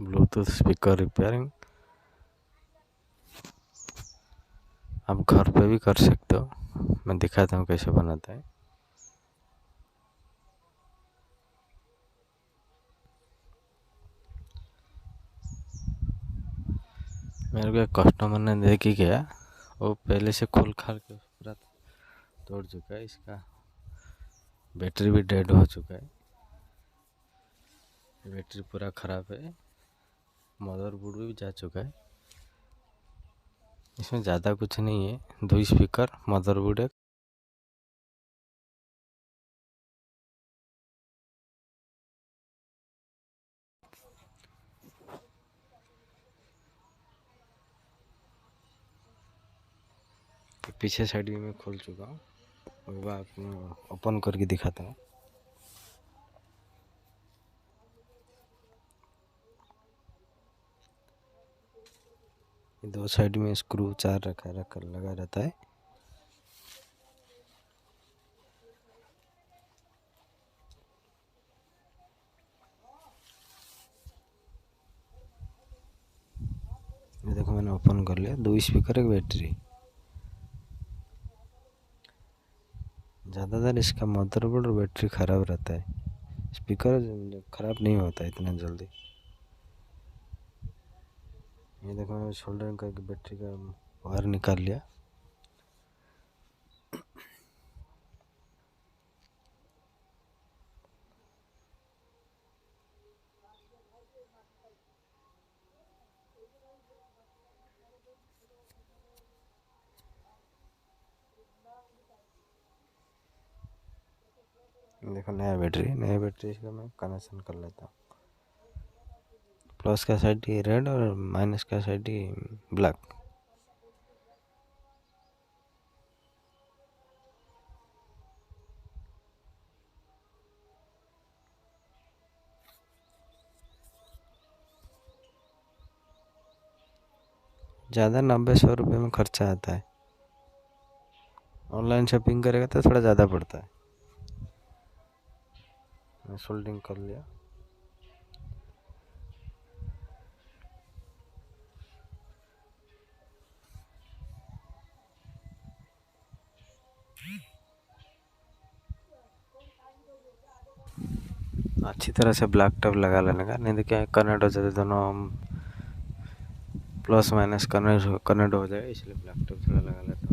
Bluetooth speaker repairing आप घर पे भी कर सकते हो। मैं दिखाता हूँ कैसे बनाता है। मेरे को एक कस्टमर ने दे के गया, वो पहले से खोल खाल के पूरा तोड़ चुका है। इसका बैटरी भी डेड हो चुका है, बैटरी पूरा ख़राब है, मदरबोर्ड भी जा चुका है। इसमें ज़्यादा कुछ नहीं है, 2 स्पीकर, मदरबोर्ड है। पीछे साइड भी मैं खोल चुका हूँ, वो आपको ओपन करके दिखाता हूँ। दो साइड में स्क्रू 4 रखा लगा रहता है। ये देखो मैंने ओपन कर लिया। 2 स्पीकर, एक बैटरी। ज़्यादातर इसका मदरबोर्ड और बैटरी ख़राब रहता है, स्पीकर ख़राब नहीं होता इतना जल्दी। ये देखो मैंने सोल्डरिंग करके बैटरी का वायर निकाल लिया। देखो नया बैटरी इसका मैं कनेक्शन कर लेता हूँ। प्लस का साइड ये रेड और माइनस का साइड ये ब्लैक। ज़्यादा 90-100 रुपये में खर्चा आता है। ऑनलाइन शॉपिंग करेगा तो थोड़ा ज़्यादा पड़ता है। मैं सोल्डिंग कर लिया। अच्छी तरह से ब्लैक टैप लगा लेने का, नहीं तो क्या कनेक्ट हो जाते दोनों, प्लस माइनस कनेक्ट हो जाए, इसलिए ब्लैक टैप थोड़ा लगा लेता हूँ।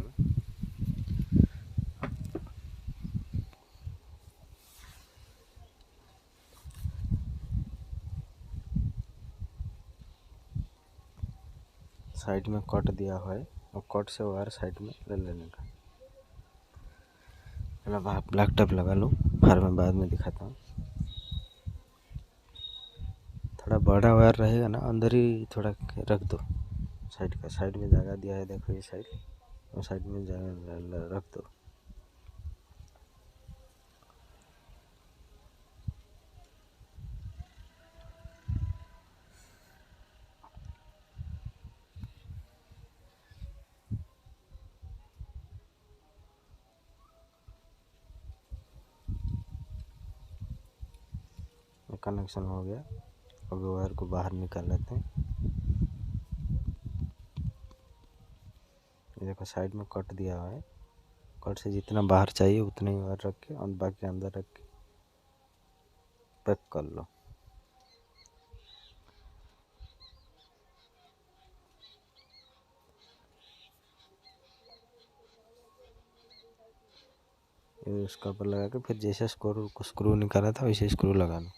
साइड में कट दिया हुआ है और कट से वायर साइड में ले लेने का। पहले ब्लैक टैप लगा लूँ, फिर मैं बाद में दिखाता हूँ। थोड़ा बड़ा वायर रहेगा ना, अंदर ही थोड़ा रख दो। साइड में जगह दिया है, देखो ये साइड, और साइड में जगह रख दो। कनेक्शन हो गया। अब वायर को बाहर निकाल लेते हैं। ये देखो साइड में कट दिया हुआ है, कट से जितना बाहर चाहिए उतना ही वायर रख के और बाकी अंदर रख के पैक कर लो। ये उसका ऊपर लगा के फिर जैसे स्क्रू निकाला था वैसे स्क्रू लगा लो।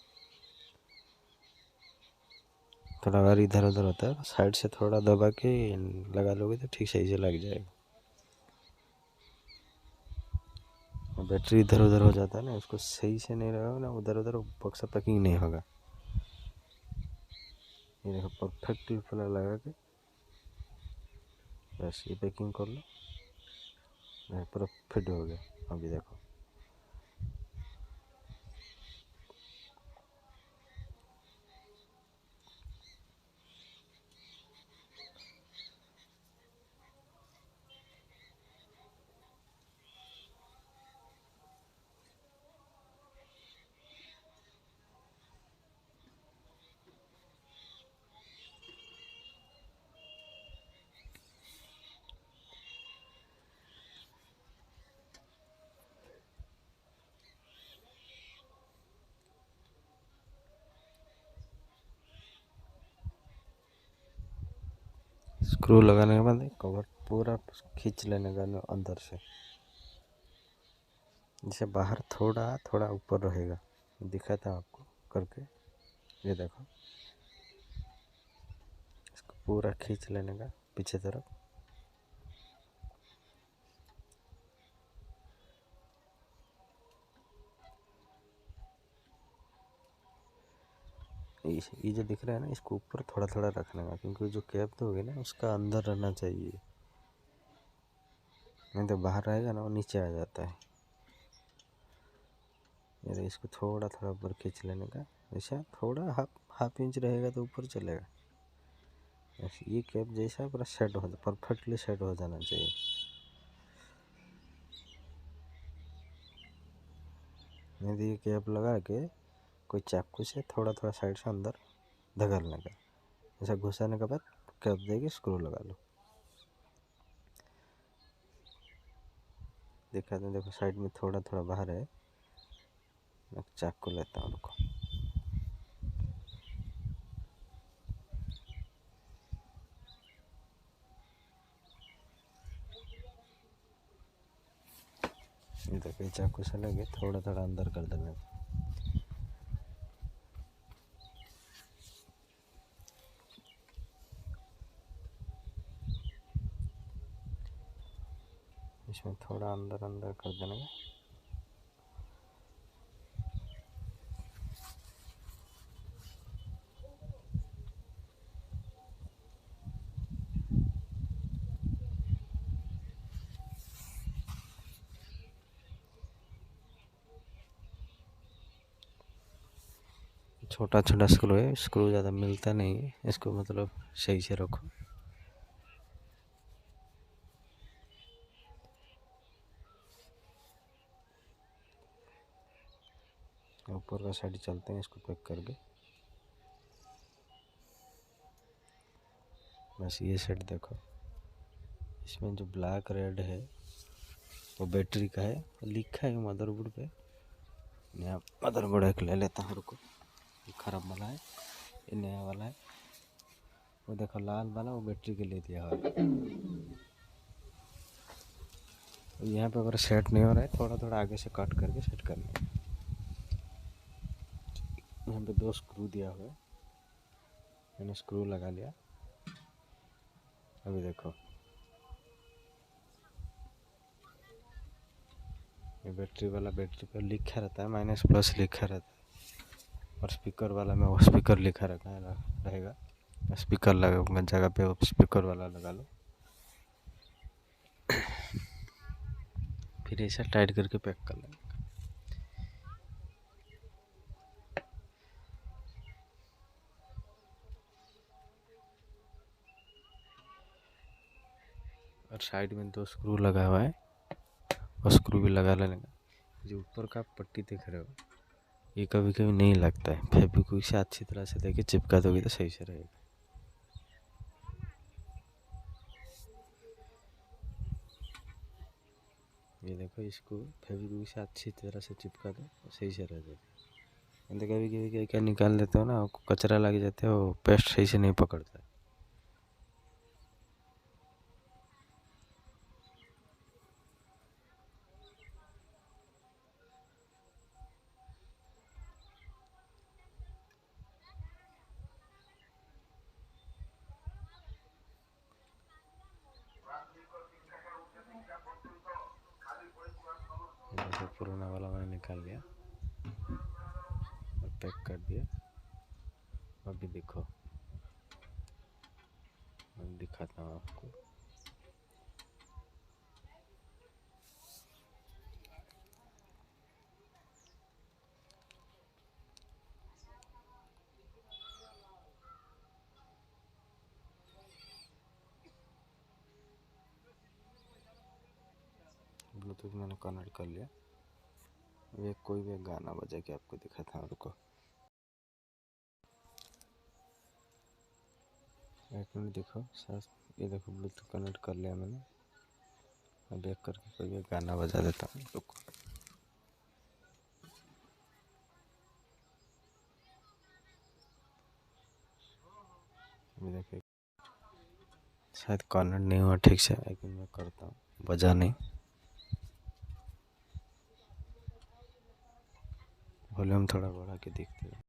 थोड़ा वायर इधर उधर होता है, साइड से थोड़ा दबा के लगा लोगे तो ठीक सही से लग जाएगा। बैटरी इधर उधर हो जाता है ना, उसको सही से नहीं लगाओ ना, उधर उधर बक्सा पैकिंग नहीं होगा। ये देखो परफेक्टली पूरा लगा के बस ये पैकिंग कर लो, पूरा फिट हो गया। अभी देखो स्क्रू लगाने के बाद कवर पूरा खींच लेने का अंदर से, जैसे बाहर थोड़ा थोड़ा ऊपर रहेगा। दिखा था आपको करके, ये देखो, इसको पूरा खींच लेने का पीछे तरफ। ये जो दिख रहा है ना, इसको ऊपर थोड़ा थोड़ा रखने का, क्योंकि जो कैप दोगे ना उसका अंदर रहना चाहिए, नहीं तो बाहर रहेगा ना वो नीचे आ जाता है। ये इसको थोड़ा थोड़ा ऊपर खींच लेने का, ऐसा थोड़ा हाफ इंच रहेगा तो ऊपर चलेगा। ये कैप जैसा पूरा सेट हो, परफेक्टली सेट हो जाना चाहिए। नहीं तो ये कैप लगा के कोई चाकू से थोड़ा थोड़ा साइड से अंदर धकेलने का, ऐसा घुसाने के बाद कैप देके स्क्रू लगा लो। देखा तो देखो साइड में थोड़ा थोड़ा बाहर है, मैं चाकू लेता हूँ, रुको। ये देखो चाकू से लगे थोड़ा थोड़ा अंदर कर देना। इसमें थोड़ा अंदर अंदर कर देना है। छोटा छोटा स्क्रू है, स्क्रू ज़्यादा मिलता नहीं है, इसको मतलब सही से रखो। ऊपर का साइड चलते हैं इसको पैक करके। बस ये सेट देखो, इसमें जो ब्लैक रेड है वो बैटरी का है, लिखा है मदरबोर्ड पे। नया मदरबोर्ड एक ले लेता हूँ, रुको। ये खराब वाला है, ये नया वाला है। वो देखो लाल वाला वो बैटरी के लिए दिया हुआ है। यहाँ पे अगर सेट नहीं हो रहा है, थोड़ा थोड़ा आगे से कट करके सेट करना है। यहाँ पे 2 स्क्रू दिया हुआ है, मैंने स्क्रू लगा लिया। अभी देखो ये बैटरी वाला, बैटरी पर लिखा रहता है माइनस प्लस लिखा रहता है, और स्पीकर वाला में वो स्पीकर लिखा रहेगा। स्पीकर लगा जगह पे वो स्पीकर वाला लगा लो। फिर ऐसा टाइट करके पैक कर लेंगे। और साइड में 2 स्क्रू लगा हुआ है, और स्क्रू भी लगा लेंगे। जो ऊपर का पट्टी दिख रहे हो, ये कभी कभी नहीं लगता है, फेविक्विक से अच्छी तरह से देके चिपका दोगे तो सही से रहेगा। ये देखो, इसको फेविक्विक से अच्छी तरह से चिपका दो, सही से रह जाएगा। तो कभी कभी क्या निकाल देते हो ना, कचरा लग जाते हो, पेस्ट सही से नहीं पकड़ता है। देखो पुराना वाला मैंने निकाल लिया और पैक कर दिया। अभी देखो मैं दिखाता हूँ आपको। ब्लूटूथ मैंने कनेक्ट कर लिया। वे कोई भी गाना बजा के आपको दिखाता हूँ, रुको। एक मिनट देखो सर, ये देखो ब्लूटूथ कनेक्ट कर लिया मैंने। अब बैक करके कोई भी गाना बजा देता हूँ, रुको। ये देखिए शायद कनेक्ट नहीं हुआ ठीक से, लेकिन मैं करता हूँ, बजा नहीं। वॉल्यूम थोड़ा बढ़ा के देखते हैं।